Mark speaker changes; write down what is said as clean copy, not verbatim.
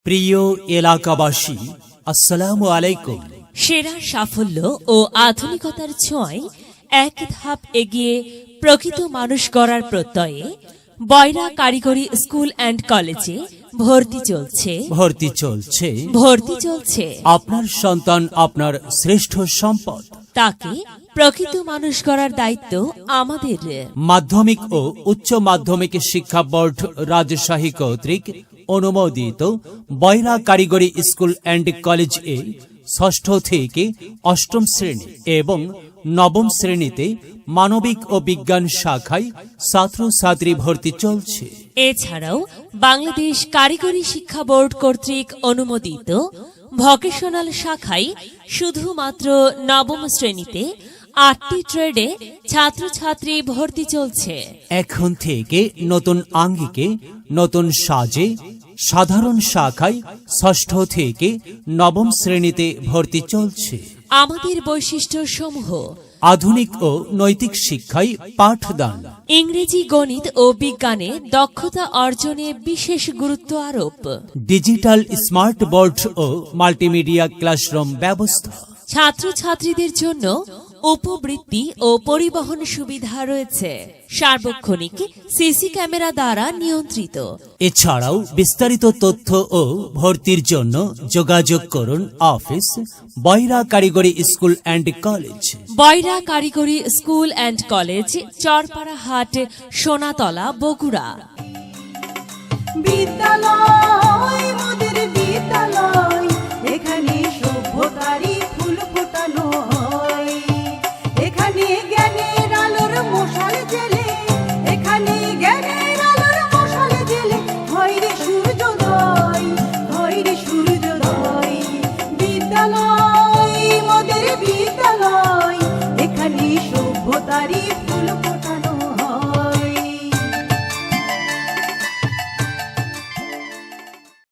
Speaker 1: প্রিয় এলাকাবাসী, আসসালামু আলাইকুম।
Speaker 2: সেরা সাফল্য ও আধুনিকতার ছোঁয়ায় এক ধাপ এগিয়ে প্রকৃত মানুষ গড়ার প্রত্যয়ে বয়রা কারিগরি স্কুল অ্যান্ড কলেজে ভর্তি চলছে।
Speaker 1: আপনার সন্তান আপনার শ্রেষ্ঠ সম্পদ।
Speaker 2: তাকে প্রকৃত মানুষ গড়ার দায়িত্ব আমাদের।
Speaker 1: মাধ্যমিক ও উচ্চ মাধ্যমিক শিক্ষা বোর্ড রাজশাহী কর্তৃক অনুমোদিত বয়রা কারিগরি স্কুল অ্যান্ড কলেজ এ ষষ্ঠ থেকে অষ্টম শ্রেণী এবং নবম শ্রেণীতে মানবিক ও বিজ্ঞান শাখায় ছাত্রছাত্রী ভর্তি চলছে।
Speaker 2: এছাড়াও বাংলাদেশ কারিগরি শিক্ষা বোর্ড কর্তৃক অনুমোদিত ভোকেশনাল শাখায় শুধুমাত্র নবম শ্রেণীতে 8টি ট্রেডে ছাত্রছাত্রী ভর্তি চলছে।
Speaker 1: এখন থেকে নতুন আঙ্গিকে নতুন সাজে সাধারণ শাখায় ষষ্ঠ থেকে নবম শ্রেণীতে ভর্তি চলছে।
Speaker 2: আমাদের বৈশিষ্ট্য সমূহ:
Speaker 1: আধুনিক ও নৈতিক শিক্ষায় পাঠদান,
Speaker 2: ইংরেজি, গণিত ও বিজ্ঞানে দক্ষতা অর্জনে বিশেষ গুরুত্ব আরোপ,
Speaker 1: ডিজিটাল স্মার্ট বোর্ড ও মাল্টিমিডিয়া ক্লাসরুম ব্যবস্থা,
Speaker 2: ছাত্রছাত্রীদের জন্য উপবৃত্তি ও পরিবহন সুবিধা রয়েছে, সার্বক্ষণিক সিসি ক্যামেরা দ্বারা নিয়ন্ত্রিত।
Speaker 1: এছাড়াও বিস্তারিত তথ্য ও ভর্তির জন্য যোগাযোগ করুন অফিস বয়রা কারিগরি স্কুল অ্যান্ড কলেজ,
Speaker 2: বয়রা কারিগরি স্কুল অ্যান্ড কলেজ, চরপাড়া হাট, সোনাতলা, বগুড়া।
Speaker 3: বিদ্যালয় মোদের বিদ্যালয়, এখানে সভ্যতারই ফুল ফোটানো হয়, এখানে জ্ঞানের আলোর মশাল জেলে, এখানে জ্ঞানের আলোর মশাল জেলে হয় রে সূর্যোদয়, হয় রে সূর্যোদয়। বিদ্যালয় মোদের বিদ্যালয়, এখানে সভ্যতারই ফুল ফোটানো